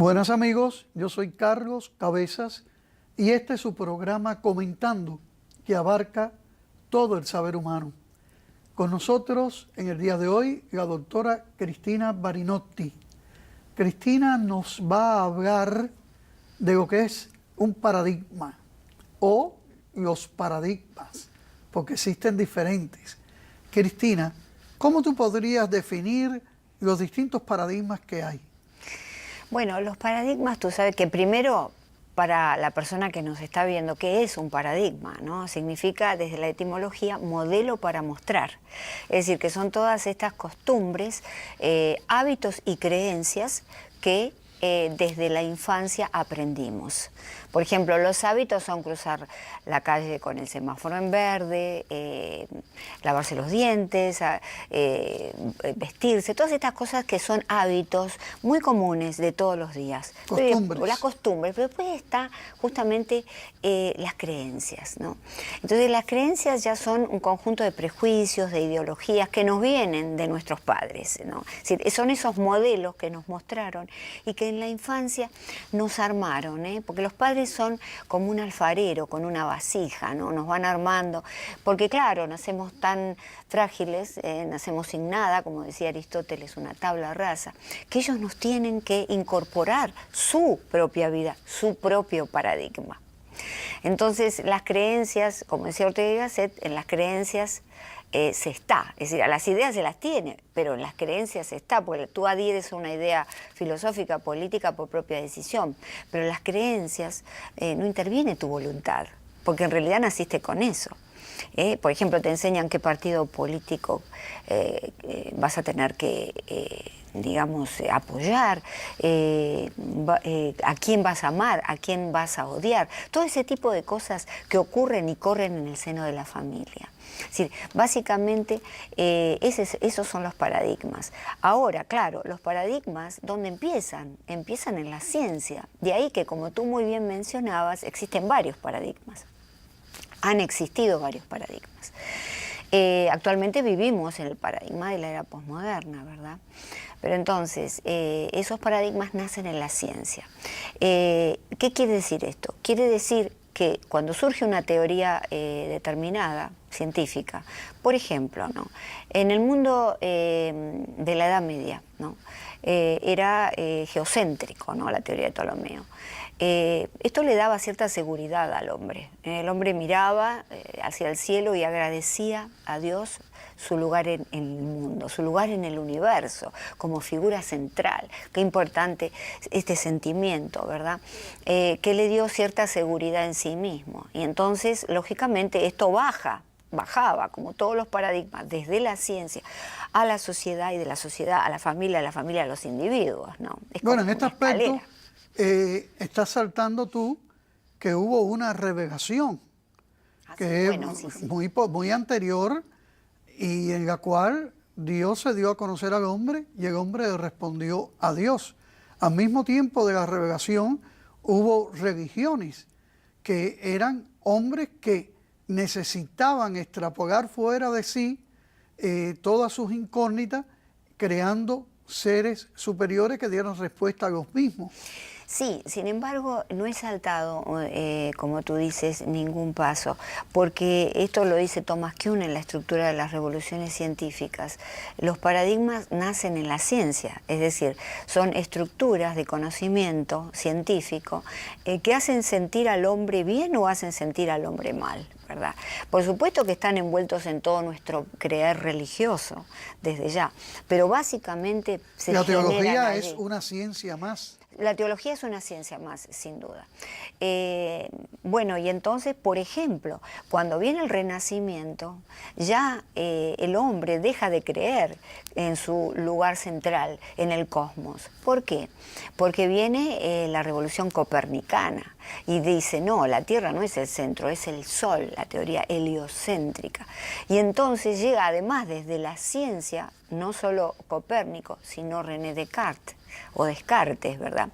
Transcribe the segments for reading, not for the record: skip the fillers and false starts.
Buenas amigos, yo soy Carlos Cabezas y este es su programa Comentando, que abarca todo el saber humano. Con nosotros en el día de hoy la doctora Cristina Barinotti. Cristina nos va a hablar de lo que es un paradigma o los paradigmas, porque existen diferentes. Cristina, ¿cómo tú podrías definir los distintos paradigmas que hay? Bueno, los paradigmas, tú sabes que primero, para la persona que nos está viendo, ¿qué es un paradigma? ¿No? Significa, desde la etimología, modelo para mostrar. Es decir, que son todas estas costumbres, hábitos y creencias que desde la infancia aprendimos. Por ejemplo, los hábitos son cruzar la calle con el semáforo en verde, lavarse los dientes, vestirse, todas estas cosas que son hábitos muy comunes de todos los días. Costumbres. Las costumbres, pero después está justamente las creencias, ¿no? Entonces las creencias ya son un conjunto de prejuicios, de ideologías que nos vienen de nuestros padres, ¿no? Es decir, son esos modelos que nos mostraron y que en la infancia nos armaron, porque los padres son como un alfarero con una vasija, ¿no? Nos van armando, porque claro, nacemos tan frágiles, nacemos sin nada, como decía Aristóteles, una tabla rasa, que ellos nos tienen que incorporar su propia vida, su propio paradigma. Entonces las creencias, como decía Ortega y Gasset, en las creencias se está, es decir, a las ideas se las tiene, pero en las creencias se está, porque tú adhieres a una idea filosófica, política por propia decisión, pero en las creencias no interviene tu voluntad, porque en realidad naciste con eso. Por ejemplo, te enseñan qué partido político vas a tener que, digamos, apoyar, a quién vas a amar, a quién vas a odiar, todo ese tipo de cosas que ocurren y corren en el seno de la familia. Es decir, básicamente esos son los paradigmas. Ahora, claro, los paradigmas, ¿dónde empiezan? Empiezan en la ciencia. De ahí que, como tú muy bien mencionabas, existen varios paradigmas. Han existido varios paradigmas. Actualmente vivimos en el paradigma de la era posmoderna, ¿verdad? Pero entonces, esos paradigmas nacen en la ciencia. ¿Qué quiere decir esto? Quiere decir que cuando surge una teoría determinada, científica, por ejemplo, ¿no? En el mundo de la Edad Media, ¿no? Era geocéntrico, ¿no? La teoría de Ptolomeo. Esto le daba cierta seguridad al hombre. El hombre miraba hacia el cielo y agradecía a Dios su lugar en el mundo, su lugar en el universo, como figura central. Qué importante este sentimiento, ¿verdad? Que le dio cierta seguridad en sí mismo. Y entonces, lógicamente, esto bajaba, como todos los paradigmas, desde la ciencia a la sociedad y de la sociedad a la familia a los individuos, ¿no? Es bueno, en como este una aspecto escalera. estás saltando tú que hubo una revelación que Bueno, es sí. muy anterior y en la cual Dios se dio a conocer al hombre y el hombre respondió a Dios. Al mismo tiempo de la revelación hubo religiones que eran hombres que necesitaban extrapolar fuera de sí todas sus incógnitas, creando seres superiores que dieron respuesta a los mismos. Sí, sin embargo, no he saltado, como tú dices, ningún paso, porque esto lo dice Thomas Kuhn en la estructura de las revoluciones científicas. Los paradigmas nacen en la ciencia, es decir, son estructuras de conocimiento científico que hacen sentir al hombre bien o hacen sentir al hombre mal, ¿verdad? Por supuesto que están envueltos en todo nuestro creer religioso, desde ya, pero básicamente se La generan teología allí. es una ciencia más. La teología es una ciencia más, sin duda. Bueno, y entonces, por ejemplo, cuando viene el Renacimiento, ya el hombre deja de creer en su lugar central, en el cosmos. ¿Por qué? Porque viene la revolución copernicana y dice, no, la Tierra no es el centro, es el Sol, la teoría heliocéntrica. Y entonces llega, además, desde la ciencia, no solo Copérnico, sino René Descartes, o Descartes, ¿verdad?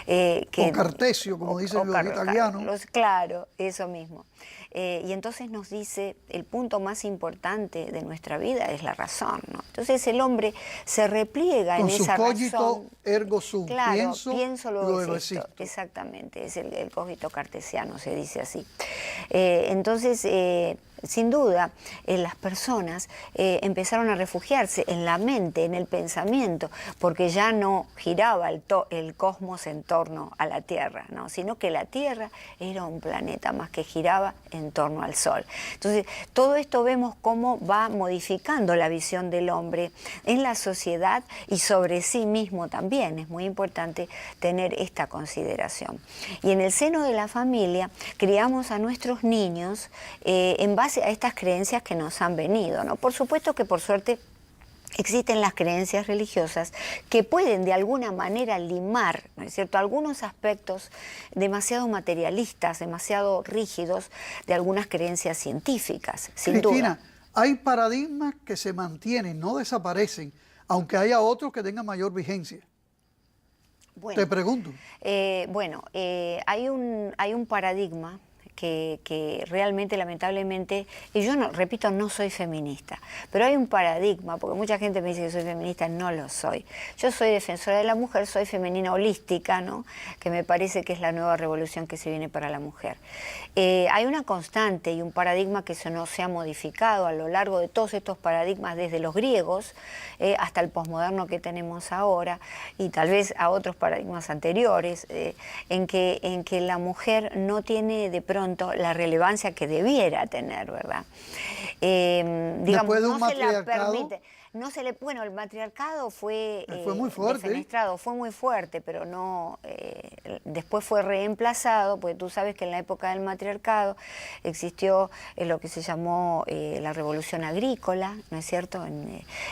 O Cartesio, como dicen los italianos. Claro, eso mismo. y entonces nos dice, el punto más importante de nuestra vida es la razón, ¿no? Entonces el hombre se repliega en esa razón. Con su cogito ergo sum, claro, pienso luego existo. Exactamente, es el cogito cartesiano, se dice así. Entonces, sin duda, las personas empezaron a refugiarse en la mente, en el pensamiento, porque ya no giraba el cosmos en torno a la Tierra, ¿no? Sino que la Tierra era un planeta más que giraba en torno al Sol. Entonces, todo esto vemos cómo va modificando la visión del hombre en la sociedad y sobre sí mismo también. Es muy importante tener esta consideración. Y en el seno de la familia criamos a nuestros niños en base a estas creencias que nos han venido, ¿no? Por supuesto que por suerte existen las creencias religiosas que pueden de alguna manera limar, ¿no es cierto?, algunos aspectos demasiado materialistas, demasiado rígidos de algunas creencias científicas, sin Cristina, duda. hay paradigmas que se mantienen, no desaparecen, aunque haya otros que tengan mayor vigencia. Bueno, Te pregunto. Hay un paradigma que realmente, lamentablemente, y yo no, repito, no soy feminista, pero hay un paradigma, porque mucha gente me dice que soy feminista, no lo soy. Yo soy defensora de la mujer, soy femenina holística, ¿no?, que me parece que es la nueva revolución que se viene para la mujer. Hay una constante y un paradigma que no se ha modificado a lo largo de todos estos paradigmas, desde los griegos hasta el posmoderno que tenemos ahora, y tal vez a otros paradigmas anteriores, en que la mujer no tiene de pronto la relevancia que debiera tener, ¿verdad? Después de un matriarcado, bueno, el matriarcado fue muy fuerte, defenestrado, fue muy fuerte, pero no, después fue reemplazado, porque tú sabes que en la época del matriarcado existió lo que se llamó la revolución agrícola, ¿no es cierto?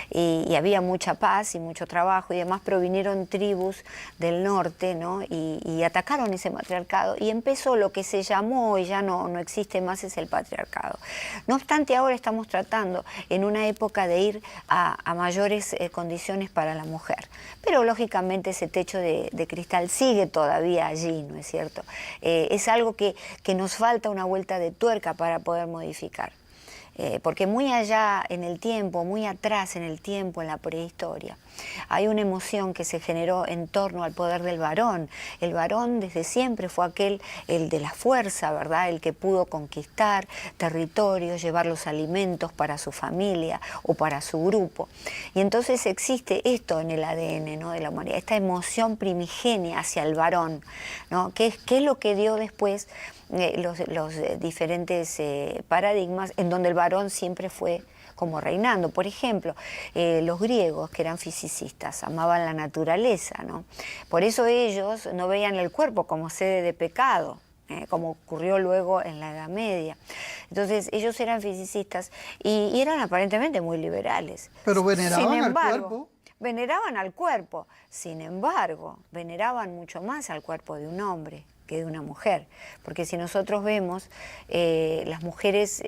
Y había mucha paz y mucho trabajo y demás, pero vinieron tribus del norte, ¿no?, y atacaron ese matriarcado y empezó lo que se llamó, y ya no existe más, es el patriarcado. No obstante, ahora estamos tratando en una época de ir a mayores condiciones para la mujer. Pero lógicamente ese techo de cristal sigue todavía allí, ¿no es cierto? Es algo que nos falta una vuelta de tuerca para poder modificar. Porque muy allá en el tiempo, muy atrás en el tiempo, en la prehistoria, hay una emoción que se generó en torno al poder del varón. El varón desde siempre fue el de la fuerza, ¿verdad?, el que pudo conquistar territorios, llevar los alimentos para su familia o para su grupo. Y entonces existe esto en el ADN, ¿no?, de la humanidad, esta emoción primigenia hacia el varón, ¿no?, que es lo que dio después los diferentes paradigmas en donde el varón siempre fue como reinando. Por ejemplo, los griegos, que eran fisicistas, amaban la naturaleza, ¿no? Por eso ellos no veían el cuerpo como sede de pecado, como ocurrió luego en la Edad Media. Entonces ellos eran fisicistas y eran aparentemente muy liberales. Pero veneraban al cuerpo. Veneraban al cuerpo, sin embargo, veneraban mucho más al cuerpo de un hombre que de una mujer, porque si nosotros vemos las mujeres,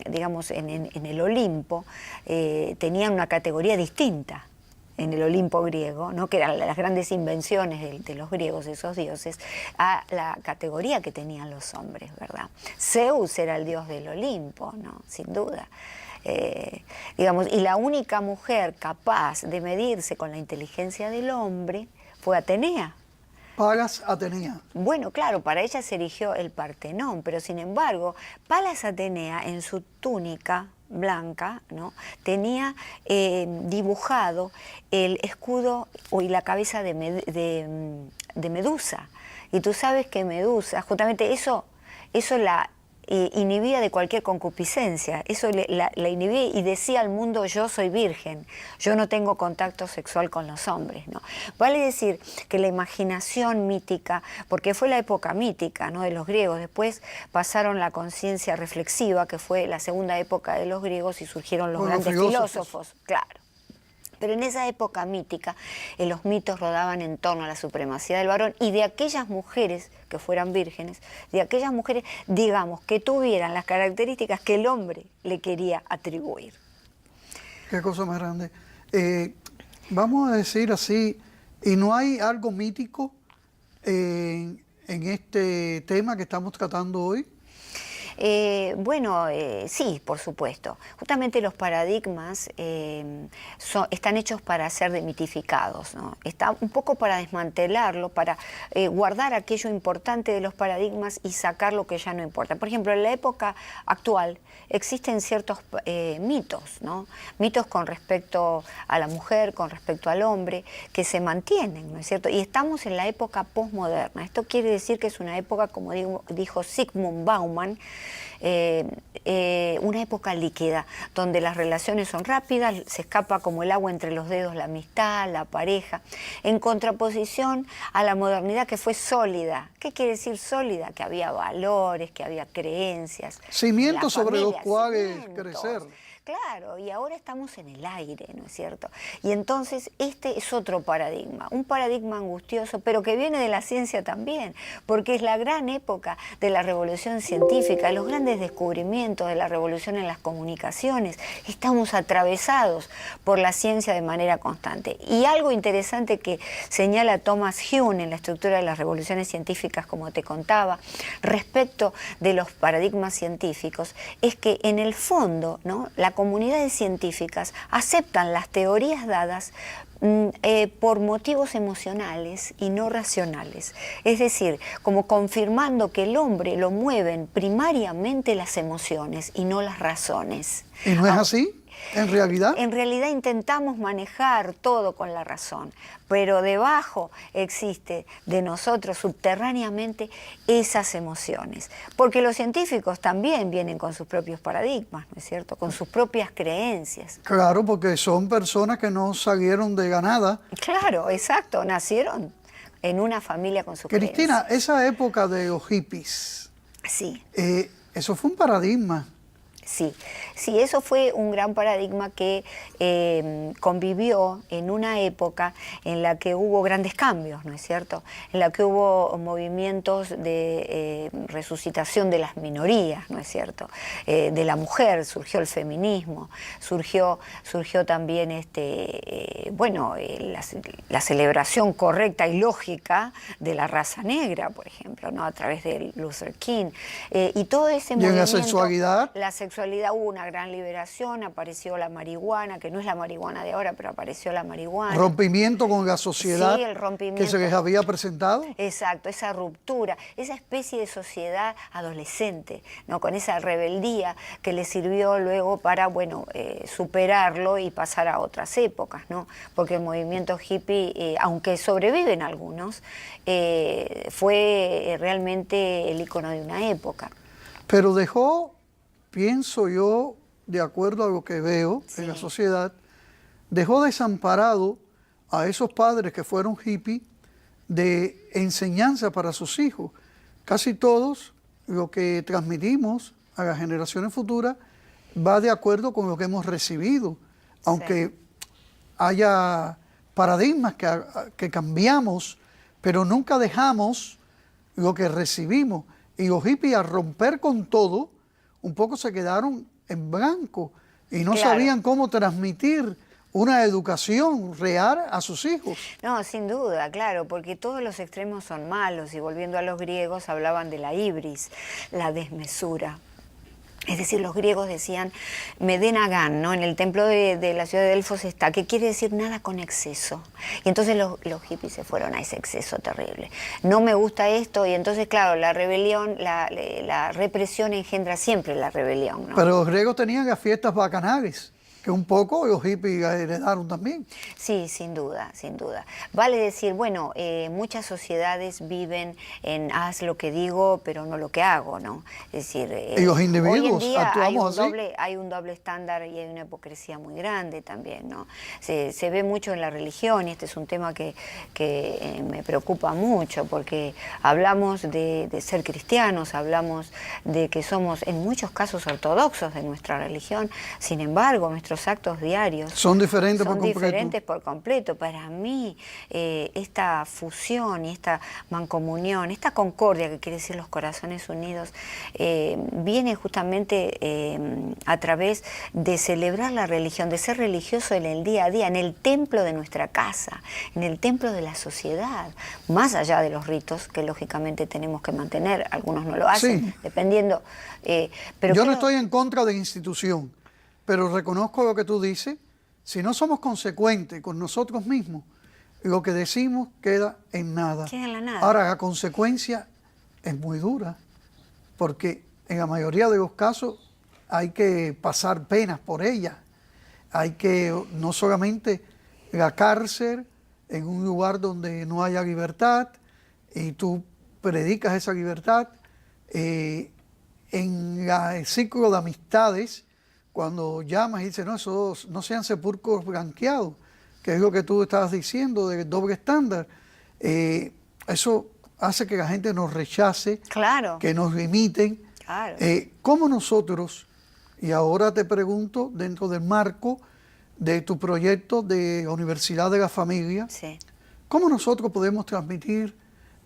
digamos, en el Olimpo, tenían una categoría distinta en el Olimpo griego, ¿no?, que eran las grandes invenciones de los griegos, esos dioses, a la categoría que tenían los hombres, ¿verdad? Zeus era el dios del Olimpo, ¿no?, sin duda. Digamos, y la única mujer capaz de medirse con la inteligencia del hombre fue Atenea. Palas Atenea. Bueno, claro, para ella se erigió el Partenón, pero sin embargo, Palas Atenea en su túnica blanca, ¿no?, tenía dibujado el escudo y la cabeza de Medusa. Y tú sabes que Medusa, justamente eso la inhibía de cualquier concupiscencia, eso la inhibía y decía al mundo: yo soy virgen, yo no tengo contacto sexual con los hombres, ¿no? Vale decir que la imaginación mítica, porque fue la época mítica, ¿no?, de los griegos, después pasaron la conciencia reflexiva, que fue la segunda época de los griegos, y surgieron los grandes filósofos, claro. Pero en esa época mítica, los mitos rodaban en torno a la supremacía del varón y de aquellas mujeres que fueran vírgenes, de aquellas mujeres, digamos, que tuvieran las características que el hombre le quería atribuir. Qué cosa más grande. Vamos a decir así, ¿y no hay algo mítico en este tema que estamos tratando hoy? Sí, por supuesto. Justamente los paradigmas están hechos para ser demitificados, ¿no? Está un poco para desmantelarlo, para guardar aquello importante de los paradigmas y sacar lo que ya no importa. Por ejemplo, en la época actual existen ciertos mitos, ¿no? Mitos con respecto a la mujer, con respecto al hombre, que se mantienen, ¿no es cierto? Y estamos en la época posmoderna. Esto quiere decir que es una época, como dijo Zygmunt Bauman, una época líquida, donde las relaciones son rápidas, se escapa como el agua entre los dedos la amistad, la pareja, en contraposición a la modernidad que fue sólida. ¿Qué quiere decir sólida? Que había valores, que había creencias. Cimientos sobre los cuales crecer. Claro, y ahora estamos en el aire, ¿no es cierto? Y entonces este es otro paradigma, un paradigma angustioso, pero que viene de la ciencia también, porque es la gran época de la revolución científica, los grandes descubrimientos de la revolución en las comunicaciones. Estamos atravesados por la ciencia de manera constante. Y algo interesante que señala Thomas Hume en la estructura de las revoluciones científicas, como te contaba, respecto de los paradigmas científicos, es que en el fondo, ¿no?, las comunidades científicas aceptan las teorías dadas por motivos emocionales y no racionales. Es decir, como confirmando que el hombre lo mueven primariamente las emociones y no las razones. ¿Y no es así? ¿En realidad? En realidad intentamos manejar todo con la razón, pero debajo existe de nosotros subterráneamente esas emociones. Porque los científicos también vienen con sus propios paradigmas, ¿no es cierto? Con sus propias creencias. Claro, porque son personas que no salieron de ganada. Claro, exacto, nacieron en una familia con sus creencias. Cristina, esa época de los hippies, sí, eso fue un paradigma. Sí, eso fue un gran paradigma que convivió en una época en la que hubo grandes cambios, ¿no es cierto? En la que hubo movimientos de resucitación de las minorías, ¿no es cierto? De la mujer, surgió el feminismo, surgió también la celebración correcta y lógica de la raza negra, por ejemplo, ¿no? A través de Luther King. Y todo ese movimiento... ¿Y en la sexualidad? La sexualidad hubo una gran liberación, apareció la marihuana, que no es la marihuana de ahora, pero apareció la marihuana. Rompimiento con la sociedad, sí, el rompimiento, que se les había presentado. Exacto, esa ruptura, esa especie de sociedad adolescente, ¿no? Con esa rebeldía que le sirvió luego para, superarlo y pasar a otras épocas, ¿no? Porque el movimiento hippie, aunque sobreviven algunos, fue realmente el icono de una época. Pero dejó, pienso yo, de acuerdo a lo que veo en la sociedad, dejó desamparado a esos padres que fueron hippies de enseñanza para sus hijos. Casi todos lo que transmitimos a las generaciones futuras va de acuerdo con lo que hemos recibido, aunque haya paradigmas que cambiamos, pero nunca dejamos lo que recibimos. Y los hippies, al romper con todo, un poco se quedaron en blanco y no sabían cómo transmitir una educación real a sus hijos. No, sin duda, claro, porque todos los extremos son malos, y volviendo a los griegos hablaban de la hibris, la desmesura. Es decir, los griegos decían Medenagán, ¿no? En el templo de la ciudad de Delfos está, que quiere decir nada con exceso. Y entonces los hippies se fueron a ese exceso terrible. No me gusta esto, y entonces, claro, la rebelión, la represión engendra siempre la rebelión, ¿no? Pero los griegos tenían las fiestas bacanales, que un poco los hippies heredaron también. Sí, sin duda, sin duda. Vale decir, muchas sociedades viven en haz lo que digo, pero no lo que hago, ¿no? Es decir, y los individuos hoy en día actuamos así. Hay un doble estándar y hay una hipocresía muy grande también, ¿no? Se ve mucho en la religión, y este es un tema que me preocupa mucho, porque hablamos de ser cristianos, hablamos de que somos en muchos casos ortodoxos de nuestra religión. Sin embargo, nuestros nuestros actos diarios son diferentes son por completo. diferentes por completo. Para mí, esta fusión y esta mancomunión, esta concordia, que quiere decir los corazones unidos, viene justamente a través de celebrar la religión, de ser religioso en el día a día, en el templo de nuestra casa, en el templo de la sociedad, más allá de los ritos que lógicamente tenemos que mantener. Algunos no lo hacen, Sí. dependiendo. Pero yo no creo- estoy en contra de institución, pero reconozco lo que tú dices. Si no somos consecuentes con nosotros mismos, lo que decimos queda en nada. Queda en la nada. Ahora, la consecuencia es muy dura, porque en la mayoría de los casos hay que pasar penas por ella. Hay que, no solamente la cárcel, en un lugar donde no haya libertad, y tú predicas esa libertad, en el círculo de amistades, cuando llamas y dices, no, esos no sean sepulcros blanqueados, que es lo que tú estabas diciendo del doble estándar, eso hace que la gente nos rechace, Claro. que nos limiten. Claro. ¿Cómo nosotros, y ahora te pregunto, dentro del marco de tu proyecto de Universidad de la Familia, Sí. cómo nosotros podemos transmitir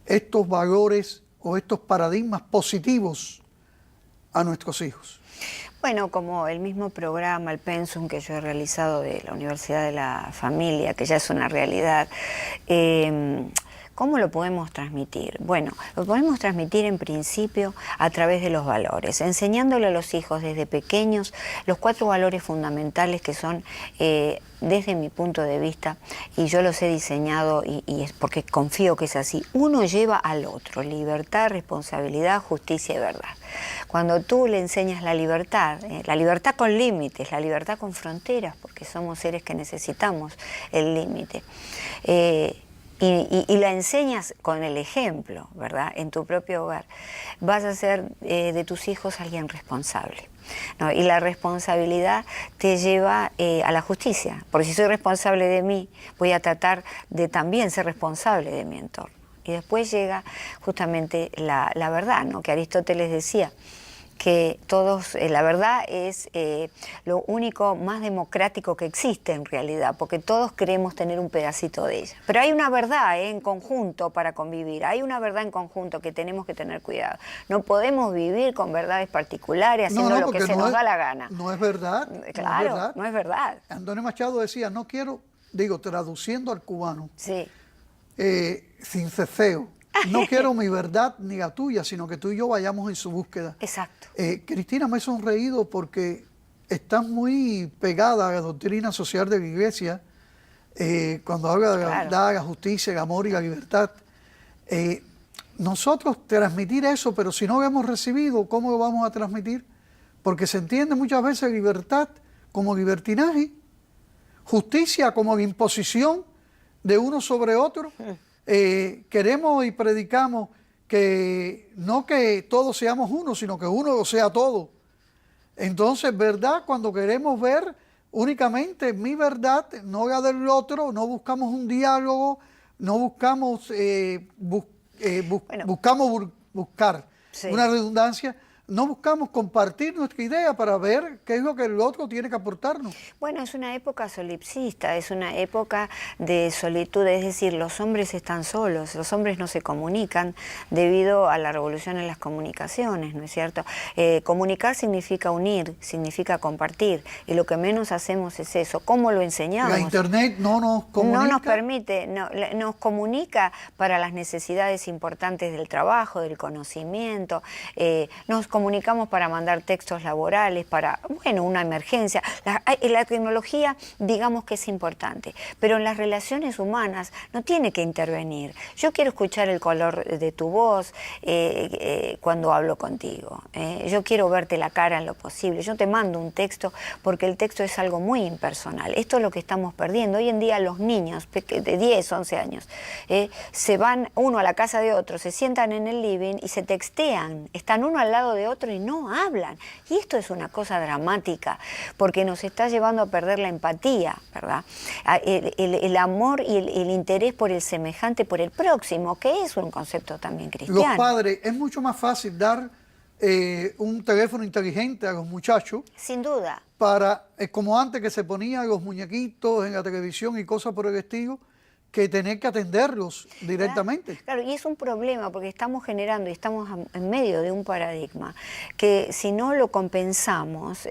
estos valores o estos paradigmas positivos a nuestros hijos? Bueno, como el mismo programa, el Pensum que yo he realizado de la Universidad de la Familia, que ya es una realidad, ¿cómo lo podemos transmitir? Bueno, lo podemos transmitir en principio a través de los valores, enseñándole a los hijos desde pequeños los 4 valores fundamentales que son, desde mi punto de vista, y yo los he diseñado y es porque confío que es así, uno lleva al otro, libertad, responsabilidad, justicia y verdad. Cuando tú le enseñas la libertad con límites, la libertad con fronteras, porque somos seres que necesitamos el límite, y la enseñas con el ejemplo, ¿verdad?, en tu propio hogar, vas a ser de tus hijos alguien responsable, ¿no? Y la responsabilidad te lleva a la justicia, porque si soy responsable de mí, voy a tratar de también ser responsable de mi entorno. Y después llega justamente la verdad, ¿no?, que Aristóteles decía, que todos, la verdad es lo único más democrático que existe en realidad, porque todos queremos tener un pedacito de ella. Pero hay una verdad en conjunto para convivir, hay una verdad en conjunto que tenemos que tener cuidado. No podemos vivir con verdades particulares haciendo lo que se nos da la gana. No es verdad. Claro, no es verdad. Antonio Machado decía, no quiero, traduciendo al cubano, Sí. sin ceseo, no quiero mi verdad ni la tuya, sino que tú y yo vayamos en su búsqueda. Exacto. Cristina, me he sonreído porque estás muy pegada a la doctrina social de la Iglesia, cuando habla de la Claro. verdad, la justicia, el amor y la libertad. Nosotros transmitir eso, pero si no lo hemos recibido, ¿cómo lo vamos a transmitir? Porque se entiende muchas veces libertad como libertinaje, justicia como la imposición de uno sobre otro. Queremos y predicamos que no que todos seamos uno, sino que uno lo sea todo. Entonces, ¿verdad? Cuando queremos ver únicamente mi verdad, no la del otro, no buscamos un diálogo, no buscamos, Bueno. buscar Sí. una redundancia, no buscamos compartir nuestra idea para ver qué es lo que el otro tiene que aportarnos. Bueno, es una época solipsista, es una época de solitud, es decir, los hombres están solos, los hombres no se comunican debido a la revolución en las comunicaciones, ¿no es cierto? Comunicar significa unir, significa compartir, y lo que menos hacemos es eso. ¿Cómo lo enseñamos? La internet no nos comunica. No nos permite, nos comunica para las necesidades importantes del trabajo, del conocimiento, nos comunicamos para mandar textos laborales, para, bueno, una emergencia. La tecnología, digamos que es importante, pero en las relaciones humanas no tiene que intervenir. Yo quiero escuchar el color de tu voz cuando hablo contigo. Yo quiero verte la cara en lo posible. Yo te mando un texto porque el texto es algo muy impersonal. Esto es lo que estamos perdiendo. Hoy en día los niños de 10, 11 años se van uno a la casa de otro, se sientan en el living y se textean. Están uno al lado de otro y no hablan. Y esto es una cosa dramática porque nos está llevando a perder la empatía, ¿verdad? El amor y el interés por el semejante, por el próximo, que es un concepto también cristiano. Los padres, es mucho más fácil dar un teléfono inteligente a los muchachos. Sin duda. Para, como antes que se ponían los muñequitos en la televisión y cosas por el estilo, que tener que atenderlos directamente. Claro, y es un problema porque estamos generando y estamos en medio de un paradigma que si no lo compensamos,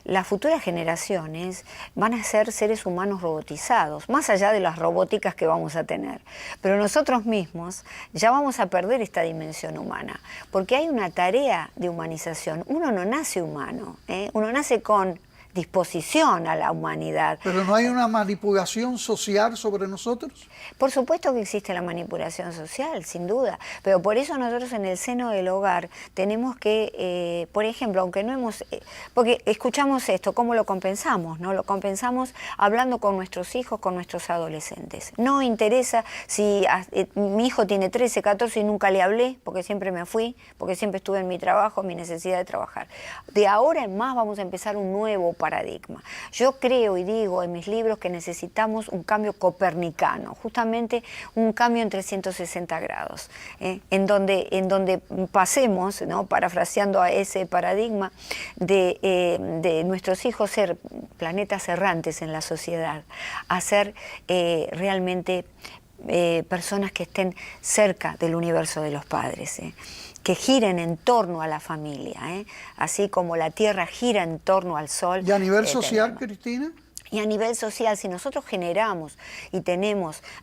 las futuras generaciones van a ser seres humanos robotizados, más allá de las robóticas que vamos a tener. Pero nosotros mismos ya vamos a perder esta dimensión humana, porque hay una tarea de humanización. Uno no nace humano, uno nace con disposición a la humanidad. ¿Pero no hay una manipulación social sobre nosotros? Por supuesto que existe la manipulación social, sin duda, pero por eso nosotros en el seno del hogar tenemos que, por ejemplo, aunque no hemos... porque escuchamos esto, ¿cómo lo compensamos? ¿No? Lo compensamos hablando con nuestros hijos, con nuestros adolescentes. No interesa si mi hijo tiene 13, 14 y nunca le hablé, porque siempre me fui, porque siempre estuve en mi trabajo, mi necesidad de trabajar. De ahora en más vamos a empezar un nuevo paradigma. Yo creo y digo en mis libros que necesitamos un cambio copernicano, justamente un cambio en 360 grados, en donde pasemos, ¿no?, parafraseando a ese paradigma, de nuestros hijos ser planetas errantes en la sociedad, a ser realmente personas que estén cerca del universo de los padres, que giren en torno a la familia, así como la Tierra gira en torno al Sol. ¿Y a nivel social, Cristina? Y a nivel social, si nosotros generamos y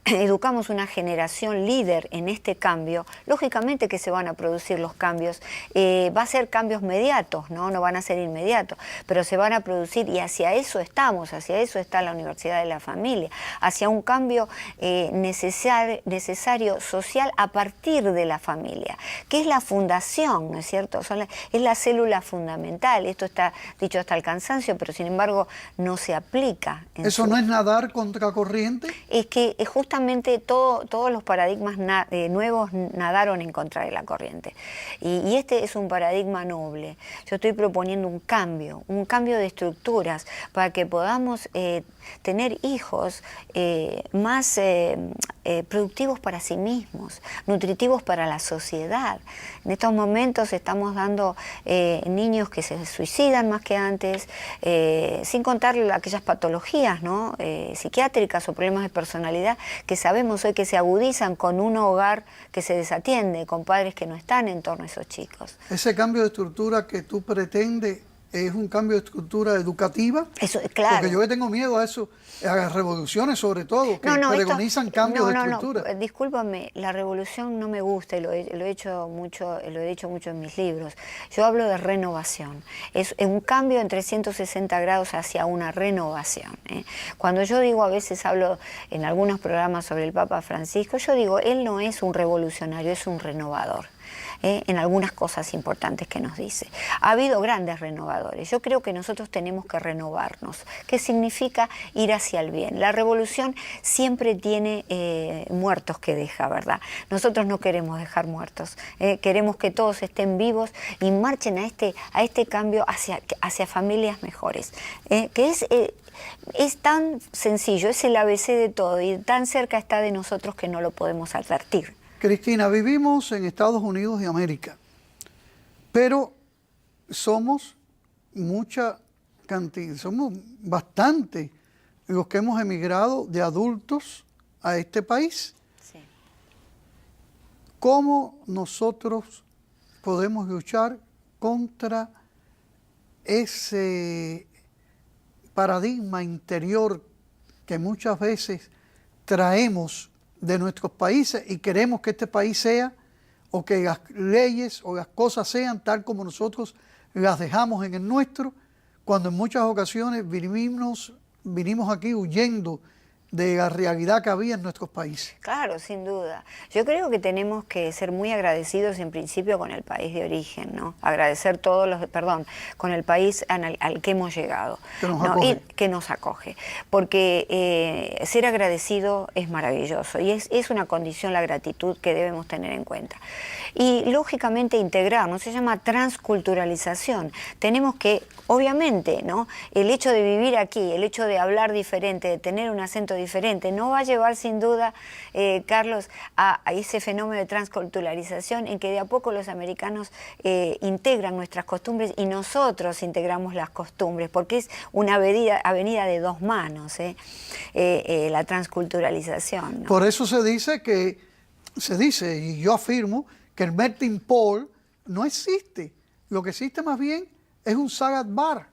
educamos una generación líder en este cambio, lógicamente que se van a producir los cambios. Va a ser cambios mediatos, ¿no? No van a ser inmediatos, pero se van a producir y hacia eso estamos, hacia eso está la Universidad de la Familia, hacia un cambio necesario social a partir de la familia, que es la fundación, ¿no es cierto? Es la célula fundamental. Esto está dicho hasta el cansancio, pero sin embargo no se aplica. ¿Eso no es nadar contra corriente? Es que justamente todos los paradigmas nuevos nadaron en contra de la corriente. Y este es un paradigma noble. Yo estoy proponiendo un cambio de estructuras para que podamos tener hijos más productivos para sí mismos, nutritivos para la sociedad. En estos momentos estamos dando niños que se suicidan más que antes, sin contar aquellas patologías, ¿no?, psiquiátricas o problemas de personalidad que sabemos hoy que se agudizan con un hogar que se desatiende, con padres que no están en torno a esos chicos. Ese cambio de estructura que tú pretendes es un cambio de estructura educativa. Eso, claro. Porque yo le tengo miedo a eso, a las revoluciones sobre todo, que preconizan cambios de estructura. No, discúlpame, la revolución no me gusta y lo he dicho mucho en mis libros. Yo hablo de renovación. Es un cambio en 360 grados hacia una renovación. Cuando yo digo, a veces hablo en algunos programas sobre el Papa Francisco, yo digo, él no es un revolucionario, es un renovador. En algunas cosas importantes que nos dice. Ha habido grandes renovadores. Yo creo que nosotros tenemos que renovarnos. ¿Qué significa ir hacia el bien? La revolución siempre tiene muertos que deja, ¿verdad? Nosotros no queremos dejar muertos. Queremos que todos estén vivos y marchen a este cambio hacia familias mejores. Que es tan sencillo, es el ABC de todo y tan cerca está de nosotros que no lo podemos advertir. Cristina, vivimos en Estados Unidos de América, pero somos somos bastante los que hemos emigrado de adultos a este país. Sí. ¿Cómo nosotros podemos luchar contra ese paradigma interior que muchas veces traemos de nuestros países y queremos que este país sea, o que las leyes o las cosas sean tal como nosotros las dejamos en el nuestro, cuando en muchas ocasiones vinimos aquí huyendo de la realidad que había en nuestros países? Claro, sin duda. Yo creo que tenemos que ser muy agradecidos en principio con el país de origen, ¿no? Agradecer con el país al que hemos llegado. Que nos acoge. Y que nos acoge. Porque ser agradecido es maravilloso y es una condición la gratitud que debemos tener en cuenta. Y lógicamente integrarnos, se llama transculturalización. Tenemos que, obviamente, ¿no?, el hecho de vivir aquí, el hecho de hablar diferente, de tener un acento diferente. No va a llevar sin duda, Carlos, a ese fenómeno de transculturalización en que de a poco los americanos integran nuestras costumbres y nosotros integramos las costumbres, porque es una avenida de dos manos, la transculturalización, ¿no? Por eso se dice, y yo afirmo, que el melting pot no existe. Lo que existe más bien es un salad bar,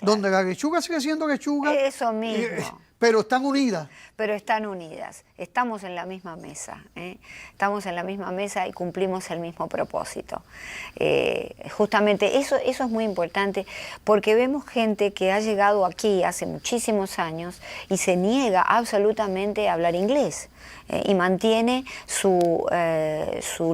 donde la lechuga sigue siendo lechuga. Eso mismo. Pero están unidas. Pero están unidas, estamos en la misma mesa, estamos en la misma mesa y cumplimos el mismo propósito. Justamente eso es muy importante, porque vemos gente que ha llegado aquí hace muchísimos años y se niega absolutamente a hablar inglés. Y mantiene su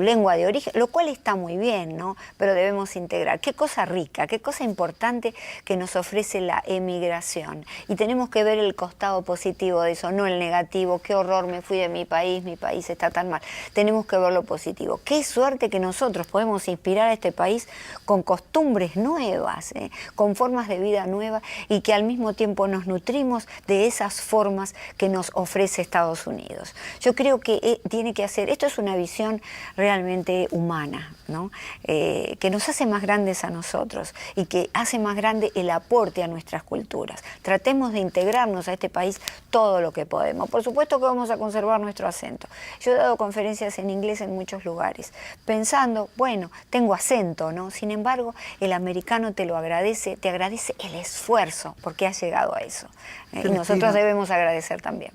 lengua de origen, lo cual está muy bien, ¿no? Pero debemos integrar. Qué cosa rica, qué cosa importante que nos ofrece la emigración. Y tenemos que ver el costado positivo de eso, no el negativo. Qué horror, me fui de mi país está tan mal. Tenemos que ver lo positivo. Qué suerte que nosotros podemos inspirar a este país con costumbres nuevas, con formas de vida nuevas, y que al mismo tiempo nos nutrimos de esas formas que nos ofrece Estados Unidos. Yo creo que tiene que hacer, esto es una visión realmente humana, ¿no? Que nos hace más grandes a nosotros y que hace más grande el aporte a nuestras culturas. Tratemos de integrarnos a este país todo lo que podemos. Por supuesto que vamos a conservar nuestro acento. Yo he dado conferencias en inglés en muchos lugares, pensando, bueno, tengo acento, ¿no? Sin embargo, el americano te agradece el esfuerzo porque has llegado a eso. Y nosotros debemos agradecer también.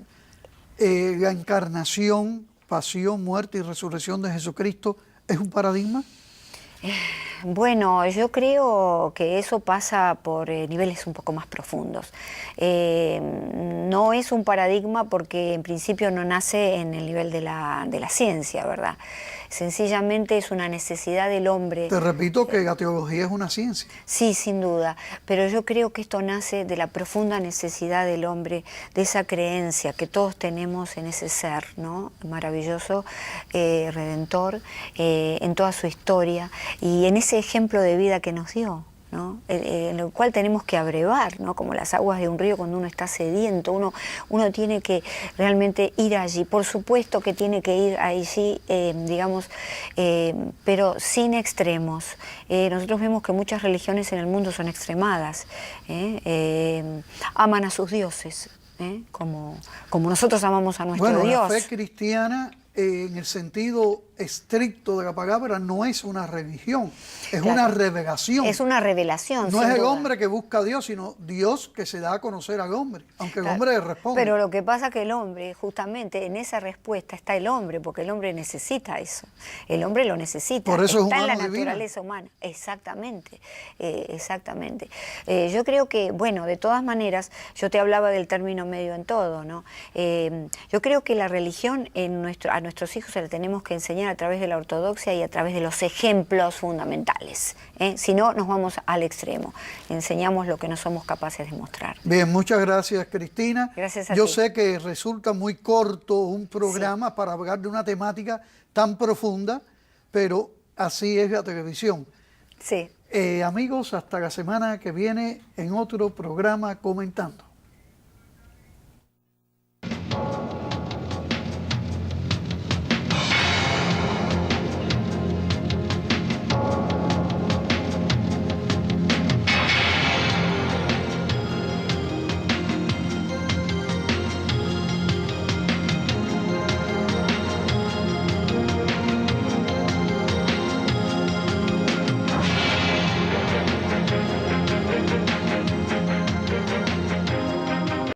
La encarnación, pasión, muerte y resurrección de Jesucristo es un paradigma. Bueno, yo creo que eso pasa por niveles un poco más profundos. No es un paradigma porque en principio no nace en el nivel de la ciencia, ¿verdad? Sencillamente es una necesidad del hombre. Te repito que la teología es una ciencia. Sí, sin duda, pero yo creo que esto nace de la profunda necesidad del hombre, de esa creencia que todos tenemos en ese ser, ¿no? Maravilloso, redentor, en toda su historia y en ese ejemplo de vida que nos dio, ¿no? En el cual tenemos que abrevar, ¿no? Como las aguas de un río cuando uno está sediento, uno tiene que realmente ir allí. Por supuesto que tiene que ir allí, digamos, pero sin extremos. Nosotros vemos que muchas religiones en el mundo son extremadas, aman a sus dioses, como nosotros amamos a nuestro Dios. La fe cristiana, en el sentido estricto de la palabra, no es una religión, es una revelación. Es una revelación. No es el hombre que busca a Dios, sino Dios que se da a conocer al hombre, aunque el hombre le responde. Pero lo que pasa es que el hombre, justamente en esa respuesta está el hombre, porque el hombre necesita eso. El hombre lo necesita. Por eso está es en la humano divino. naturaleza humana. Exactamente, exactamente. Yo creo que, bueno, de todas maneras, yo te hablaba del término medio en todo, ¿no? Yo creo que la religión a nuestros hijos se la tenemos que enseñar a través de la ortodoxia y a través de los ejemplos fundamentales. Si no, nos vamos al extremo. Enseñamos lo que no somos capaces de mostrar. Bien, muchas gracias, Cristina. Gracias a Yo ti. sé que resulta muy corto un programa para hablar de una temática tan profunda, pero así es la televisión. Sí. Amigos, hasta la semana que viene en otro programa Comentando.